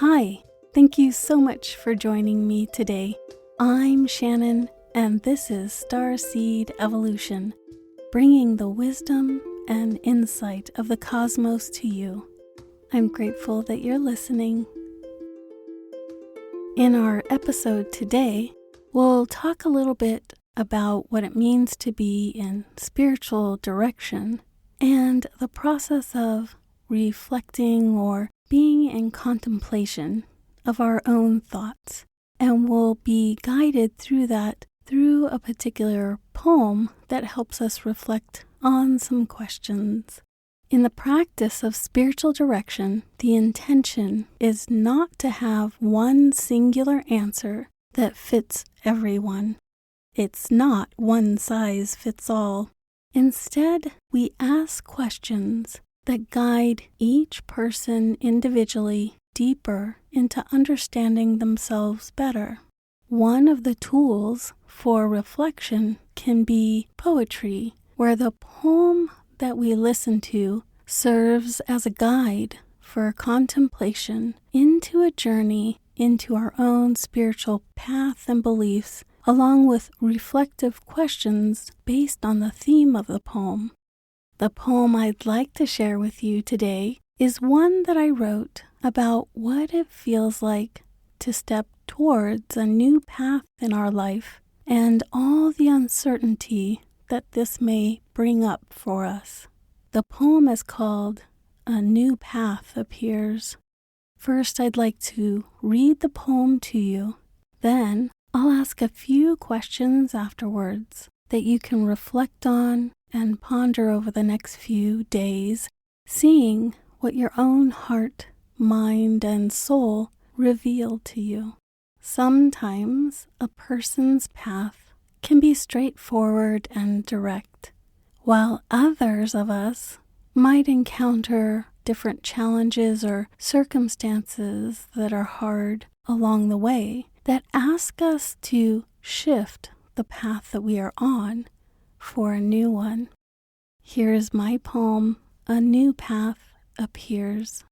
Hi, thank you so much for joining me today. I'm Shannon, and this is Starseed Evolution, bringing the wisdom and insight of the cosmos to you. I'm grateful that you're listening. In our episode today, we'll talk a little bit about what it means to be in spiritual direction and the process of reflecting or being in contemplation of our own thoughts. And we'll be guided through that through a particular poem that helps us reflect on some questions. In the practice of spiritual direction, the intention is not to have one singular answer that fits everyone. It's not one size fits all. Instead, we ask questions that guide each person individually deeper into understanding themselves better. One of the tools for reflection can be poetry, where the poem that we listen to serves as a guide for contemplation into a journey into our own spiritual path and beliefs, along with reflective questions based on the theme of the poem. The poem I'd like to share with you today is one that I wrote about what it feels like to step towards a new path in our life and all the uncertainty that this may bring up for us. The poem is called A New Path Appears. First, I'd like to read the poem to you. Then, I'll ask a few questions afterwards that you can reflect on and ponder over the next few days, seeing what your own heart, mind, and soul reveal to you. Sometimes a person's path can be straightforward and direct, while others of us might encounter different challenges or circumstances that are hard along the way that ask us to shift the path that we are on for a new one. Here is my poem, A New Path Appears.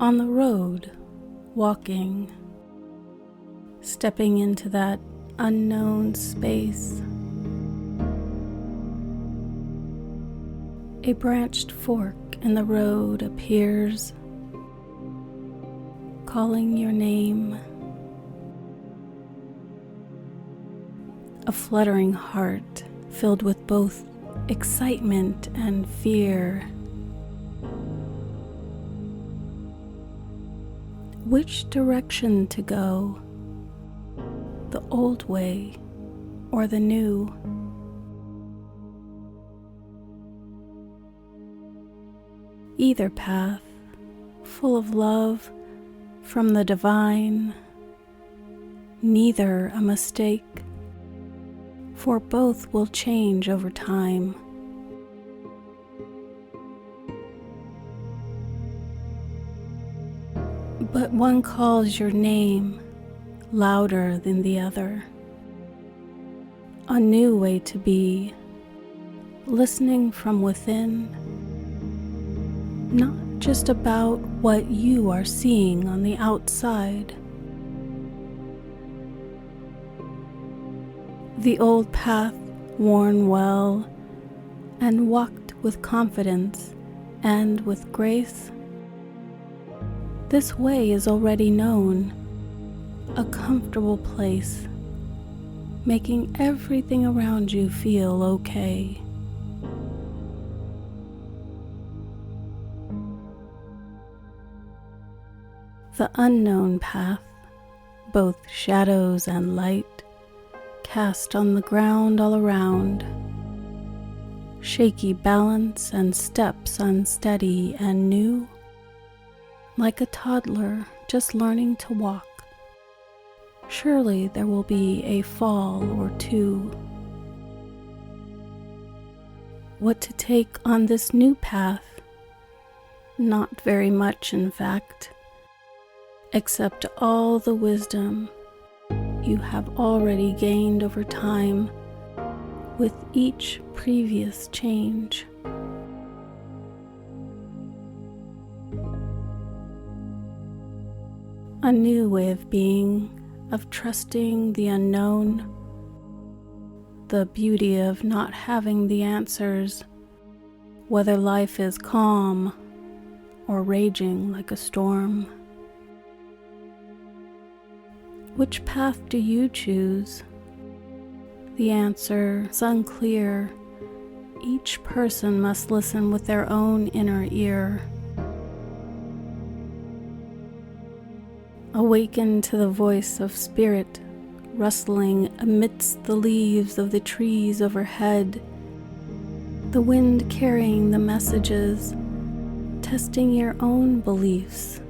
On the road, walking, stepping into that unknown space. A branched fork in the road appears, calling your name. A fluttering heart filled with both excitement and fear. Which direction to go? The old way or the new? Either path, full of love from the divine, neither a mistake, for both will change over time. But one calls your name louder than the other. A new way to be, listening from within, not just about what you are seeing on the outside. The old path worn well and walked with confidence and with grace. This way is already known, a comfortable place, making everything around you feel okay. The unknown path, both shadows and light, cast on the ground all around. Shaky balance and steps unsteady and new, like a toddler just learning to walk. Surely there will be a fall or two. What to take on this new path Not very much, in fact, except all the wisdom you have already gained over time with each previous change. A new way of being, of trusting the unknown, the beauty of not having the answers, whether life is calm or raging like a storm. Which path do you choose? The answer is unclear. Each person must listen with their own inner ear. Awaken to the voice of spirit rustling amidst the leaves of the trees overhead, the wind carrying the messages, testing your own beliefs.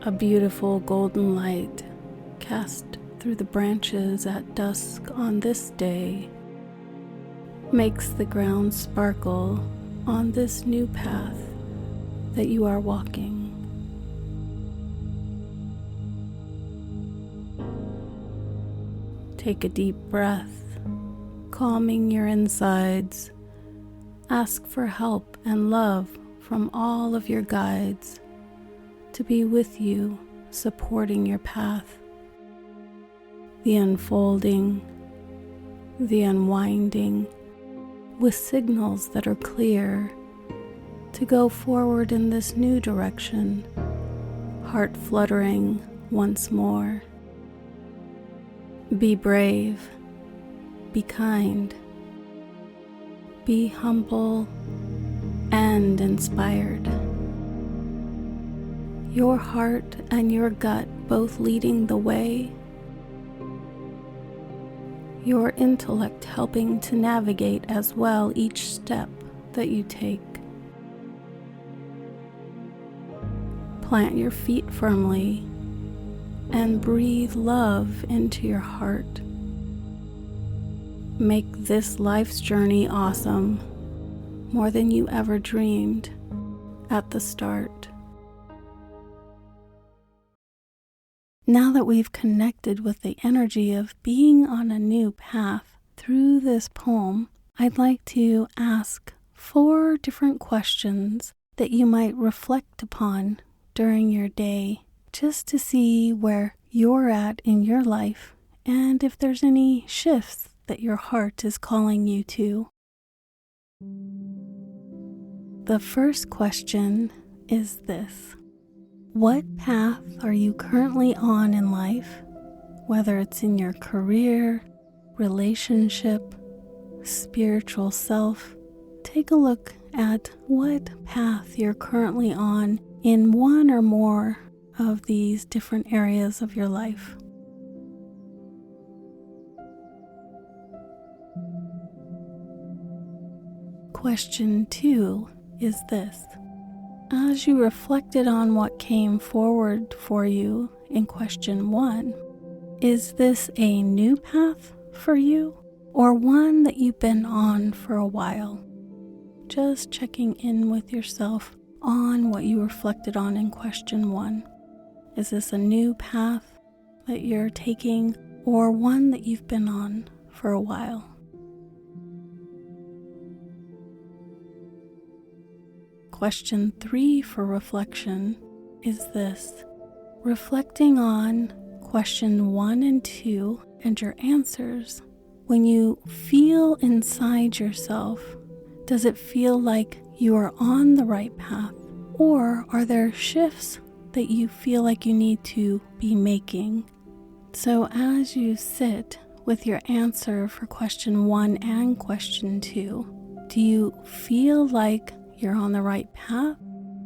A beautiful golden light cast through the branches at dusk on this day makes the ground sparkle on this new path that you are walking. Take a deep breath, calming your insides. Ask for help and love from all of your guides to be with you, supporting your path. The unfolding, the unwinding, with signals that are clear to go forward in this new direction, heart fluttering once more. Be brave, be kind, be humble and inspired. Your heart and your gut both leading the way, your intellect helping to navigate as well each step that you take. Plant your feet firmly and breathe love into your heart. Make this life's journey awesome, more than you ever dreamed at the start. Now that we've connected with the energy of being on a new path through this poem, I'd like to ask 4 different questions that you might reflect upon during your day, just to see where you're at in your life and if there's any shifts that your heart is calling you to. The first question is this: what path are you currently on in life, whether it's in your career, relationship, spiritual self? Take a look at what path you're currently on in one or more of these different areas of your life. Question 2 is this: as you reflected on what came forward for you in question 1, is this a new path for you or one that you've been on for a while? Just checking in with yourself on what you reflected on in question 1. Is this a new path that you're taking or one that you've been on for a while? Question 3 for reflection is this: reflecting on question 1 and 2 and your answers. When you feel inside yourself, does it feel like you are on the right path, or are there shifts that you feel like you need to be making? So as you sit with your answer for question 1 and question 2, do you feel like you're on the right path,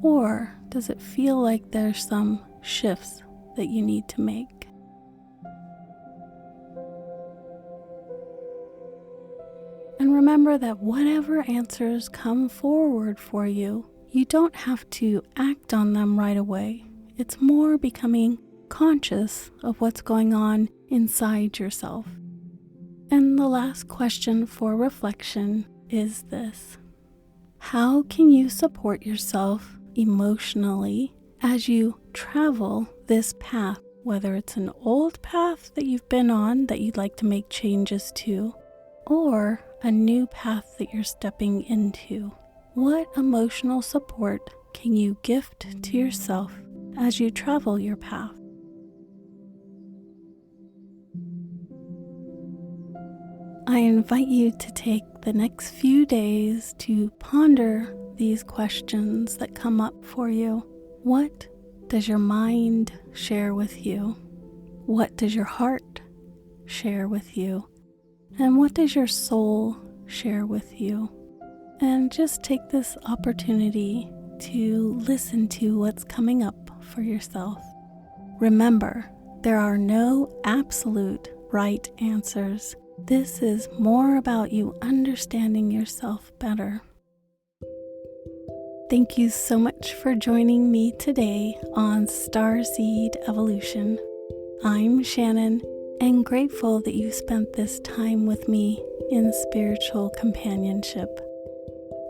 or does it feel like there's some shifts that you need to make? And remember that whatever answers come forward for you, you don't have to act on them right away. It's more becoming conscious of what's going on inside yourself. And the last question for reflection is this? How can you support yourself emotionally as you travel this path, whether it's an old path that you've been on that you'd like to make changes to, or a new path that you're stepping into? What emotional support can you gift to yourself as you travel your path? I invite you to take the next few days to ponder these questions that come up for you. What does your mind share with you? What does your heart share with you? And what does your soul share with you? And just take this opportunity to listen to what's coming up for yourself. Remember, there are no absolute right answers. This is more about you understanding yourself better. Thank you so much for joining me today on Starseed Evolution. I'm Shannon, and grateful that you spent this time with me in spiritual companionship.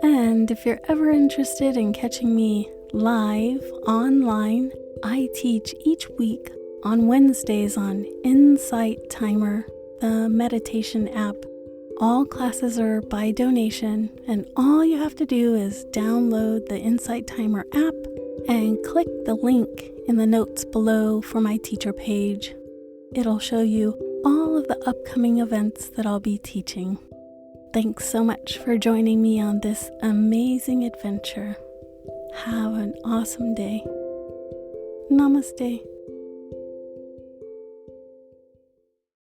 And if you're ever interested in catching me live online, I teach each week on Wednesdays on Insight Timer, the meditation app. All classes are by donation, and all you have to do is download the Insight Timer app and click the link in the notes below for my teacher page. It'll show you all of the upcoming events that I'll be teaching. Thanks so much for joining me on this amazing adventure. Have an awesome day. Namaste.